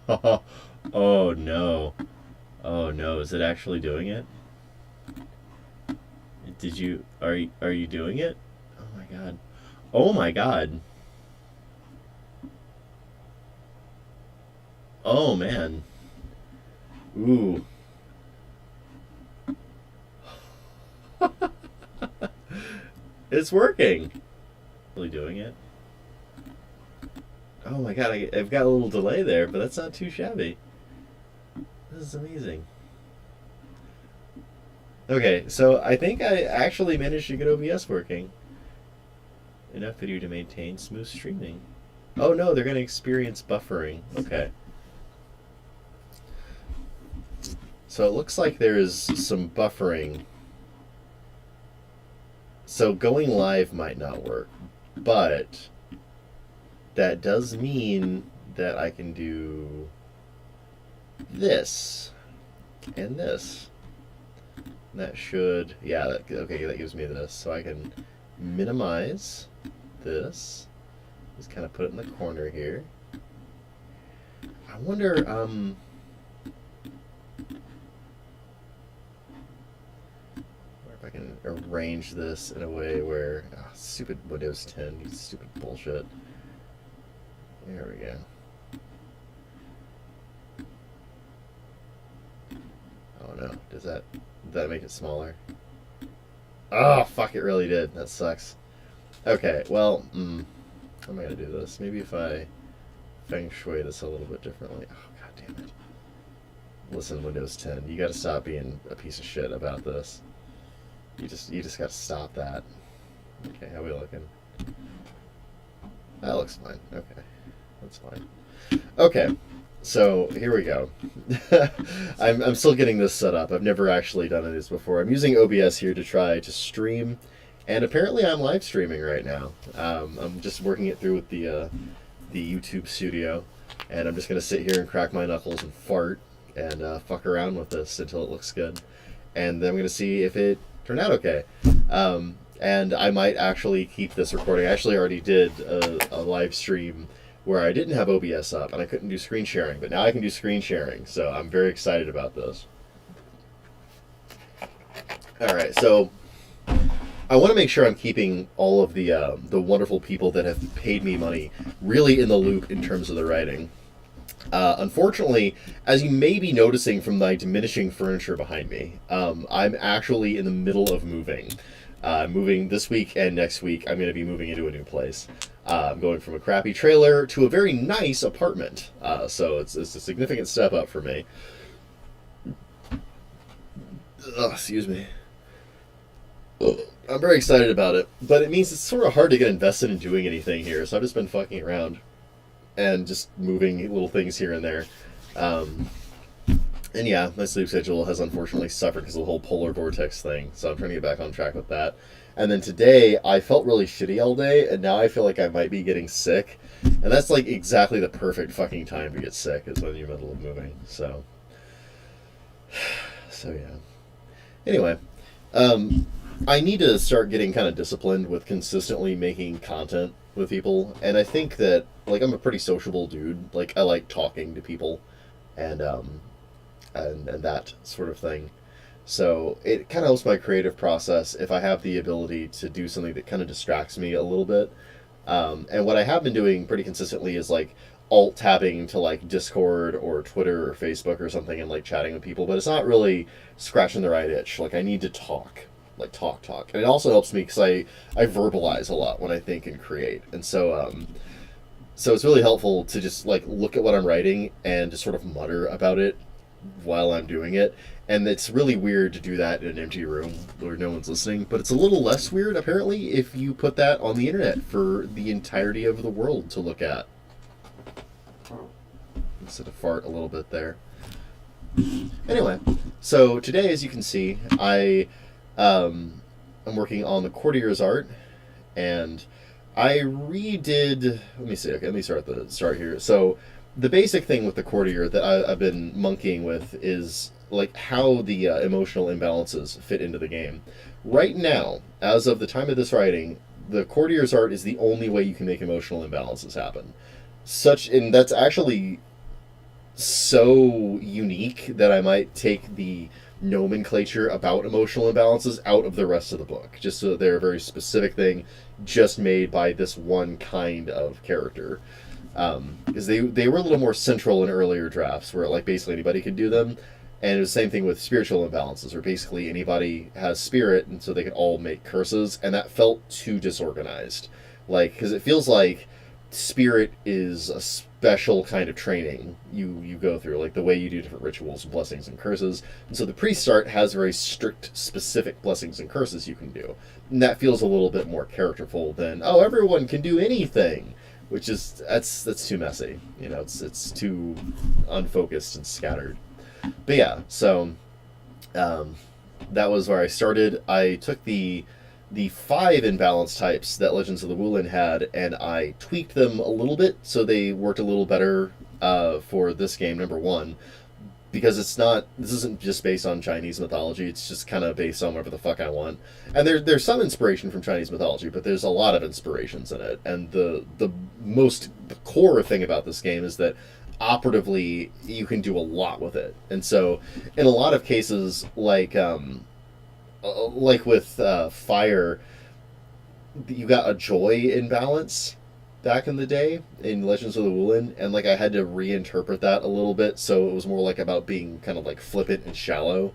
Oh no. Oh no, is it actually doing it? Did you are you doing it? Oh my god. Oh my god. Oh man. Ooh. It's working. Really doing it? Oh my god, I've got a little delay there, but that's not too shabby. This is amazing. Okay, so I think I actually managed to get OBS working. Enough video to maintain smooth streaming. Oh no, they're going to experience buffering. Okay. So it looks like there's some buffering. So going live might not work, but that does mean that I can do this and this. That should, yeah, okay, that gives me this. So I can minimize this. Just kind of put it in the corner here. I wonder, if I can arrange this in a way where, stupid Windows 10, you stupid bullshit. There we go. Oh no, did that make it smaller? Oh, fuck, it really did. That sucks. Okay, well, how am I gonna do this? Maybe if I feng shui this a little bit differently. Oh, god damn it. Listen, Windows 10, you gotta stop being a piece of shit about this. You just gotta stop that. Okay, how are we looking? That looks fine. Okay, that's fine. Okay, so here we go. I'm still getting this set up. I've never actually done this before. I'm using OBS here to try to stream, and apparently I'm live streaming right now. I'm just working it through with the YouTube Studio, and I'm just gonna sit here and crack my knuckles and fart and fuck around with this until it looks good, and then I'm gonna see if it turned out okay. And I might actually keep this recording. I actually already did a live stream where I didn't have OBS up and I couldn't do screen sharing, but now I can do screen sharing, so I'm very excited about this. All right, so I want to make sure I'm keeping all of the wonderful people that have paid me money really in the loop in terms of the writing. Unfortunately, as you may be noticing from my diminishing furniture behind me, I'm actually in the middle of moving. Moving this week and next week, I'm going to be moving into a new place. I'm going from a crappy trailer to a very nice apartment. So it's a significant step up for me. Excuse me. I'm very excited about it, but it means it's sort of hard to get invested in doing anything here, so I've just been fucking around and just moving little things here and there. And yeah, my sleep schedule has unfortunately suffered because of the whole polar vortex thing, so I'm trying to get back on track with that. And then today, I felt really shitty all day, and now I feel like I might be getting sick. And that's like exactly the perfect fucking time to get sick, is when you're in the middle of moving. So yeah. Anyway, I need to start getting kind of disciplined with consistently making content with people, and I think that, like, I'm a pretty sociable dude. Like, I like talking to people, and that sort of thing. So it kind of helps my creative process if I have the ability to do something that kind of distracts me a little bit. And what I have been doing pretty consistently is like alt tabbing to like Discord or Twitter or Facebook or something and like chatting with people, but it's not really scratching the right itch. Like, I need to talk. Like, talk. And it also helps me because I verbalize a lot when I think and create. And so it's really helpful to just like look at what I'm writing and just sort of mutter about it while I'm doing it. And it's really weird to do that in an empty room where no one's listening, but it's a little less weird apparently if you put that on the internet for the entirety of the world to look at. Instead of fart a little bit there. Anyway, so today, as you can see, I'm working on the Courtier's art, and I redid. Let me see. Okay, let me start at the start here. So the basic thing with the Courtier that I've been monkeying with is like how the emotional imbalances fit into the game. Right now, as of the time of this writing, the Courtier's art is the only way you can make emotional imbalances happen. And that's actually so unique that I might take the nomenclature about emotional imbalances out of the rest of the book, just so that they're a very specific thing, just made by this one kind of character. Because they were a little more central in earlier drafts, where like basically anybody could do them, and it was the same thing with spiritual imbalances, where basically anybody has spirit, and so they could all make curses, and that felt too disorganized. Like, because it feels like spirit is a special kind of training you go through, like the way you do different rituals, blessings, and curses. And so the priest art has very strict, specific blessings and curses you can do, and that feels a little bit more characterful than everyone can do anything, which is that's too messy. It's too unfocused and scattered. But yeah, so um, that was where I started. I took the five imbalance types that Legends of the Wulin had, and I tweaked them a little bit so they worked a little better for this game, number one, because this isn't just based on Chinese mythology. It's just kind of based on whatever the fuck I want. And there's some inspiration from Chinese mythology, but there's a lot of inspirations in it. And the core thing about this game is that operatively you can do a lot with it. And so in a lot of cases, like with fire, you got a joy imbalance back in the day in Legends of the Wulin, and like I had to reinterpret that a little bit, so it was more like about being kind of like flippant and shallow.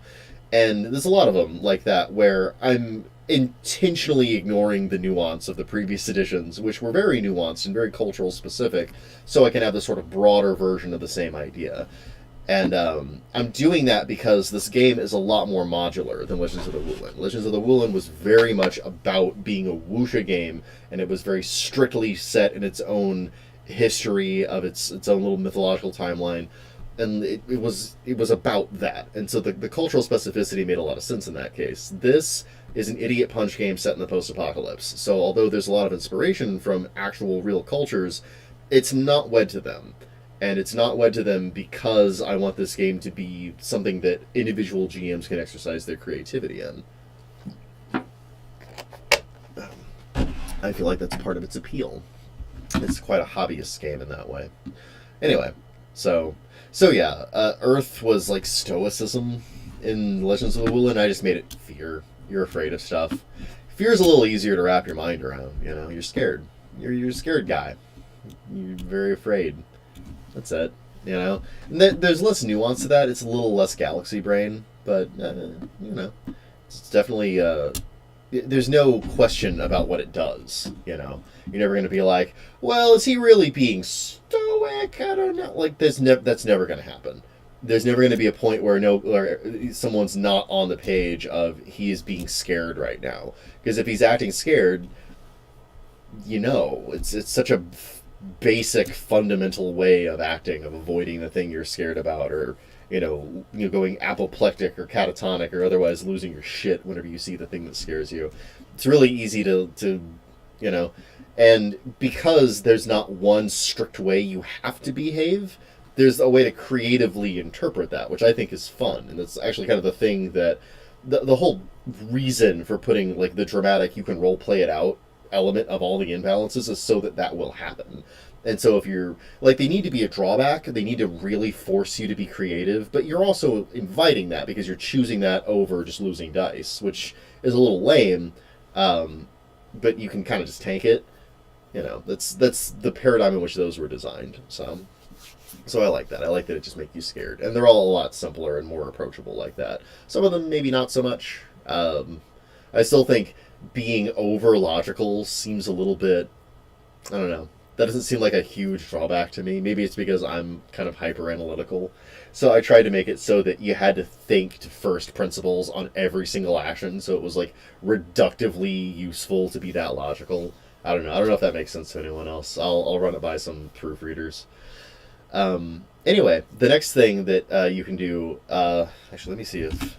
And there's a lot of them like that where I'm intentionally ignoring the nuance of the previous editions, which were very nuanced and very cultural specific, so I can have this sort of broader version of the same idea. And I'm doing that because this game is a lot more modular than Legends of the Wulin. Legends of the Wulin was very much about being a wuxia game, and it was very strictly set in its own history of its own little mythological timeline, and it was about that. And so the cultural specificity made a lot of sense in that case. This is an idiot punch game set in the post-apocalypse. So although there's a lot of inspiration from actual real cultures, it's not wed to them, and it's not wed to them because I want this game to be something that individual GMs can exercise their creativity in. I feel like that's part of its appeal. It's quite a hobbyist game in that way. Anyway, so yeah, Earth was like stoicism in Legends of the Wulin. I just made it fear. You're afraid of stuff. Fear is a little easier to wrap your mind around. You're scared. You're a scared guy. You're very afraid. That's it. And there's less nuance to that. It's a little less galaxy brain, but it's definitely. There's no question about what it does. You're never going to be like, well, is he really being stoic? I don't know. Like, that's never going to happen. There's never going to be a point where someone's not on the page of he is being scared right now. Because if he's acting scared, it's such a basic fundamental way of acting, of avoiding the thing you're scared about, or going apoplectic or catatonic or otherwise losing your shit whenever you see the thing that scares you. It's really easy to and because there's not one strict way you have to behave, there's a way to creatively interpret that, which I think is fun. And that's actually kind of the thing that the whole reason for putting like the dramatic you can role play it out element of all the imbalances is so that will happen. And so if you're like, they need to be a drawback, they need to really force you to be creative, but you're also inviting that because you're choosing that over just losing dice, which is a little lame, but you can kind of just tank it. That's the paradigm in which those were designed. So I like that. I like that it just makes you scared, and they're all a lot simpler and more approachable like that. Some of them maybe not so much. I still think being over logical seems a little bit, I don't know, that doesn't seem like a huge drawback to me. Maybe it's because I'm kind of hyper analytical, so I tried to make it so that you had to think to first principles on every single action, so it was like reductively useful to be that logical. I don't know if that makes sense to anyone else. I'll run it by some proofreaders. Anyway, the next thing that you can do, actually let me see if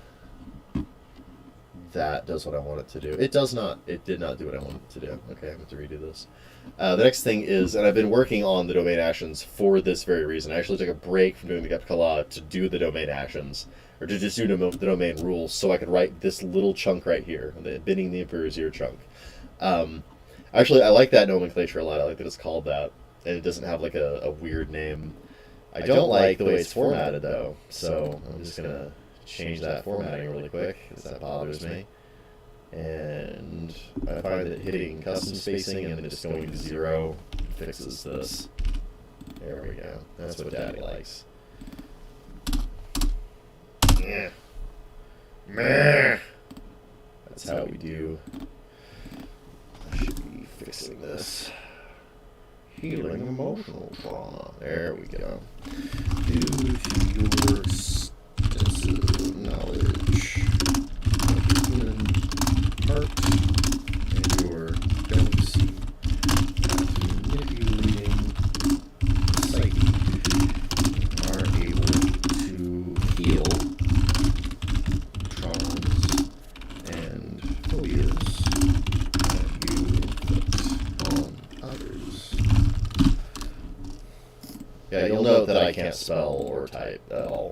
that does what I want it to do. It does not. It did not do what I wanted it to do. Okay, I'm going to redo this. The next thing is, and I've been working on the domain actions for this very reason. I actually took a break from doing the Gepkala to do the domain actions, or to just do the domain rules, so I could write this little chunk right here, the Bidding the Emperor's Ear chunk. Actually, I like that nomenclature a lot. I like that it's called that, and it doesn't have like a weird name. I don't like the way it's formatted, though, so I'm just going to change that formatting really quick, because that bothers me. And I find that hitting custom spacing and then just going to 0 fixes this. There we go. That's what Daddy likes. Yeah. Meh. That's how we do. I should be fixing this. Healing emotional trauma. There we go. Due to your extensive knowledge of the human heart and your delicacy at manipulating the psyche, you are able to heal traumas and phobias that you inflict on others. Yeah, you'll note that I can't spell or type at all.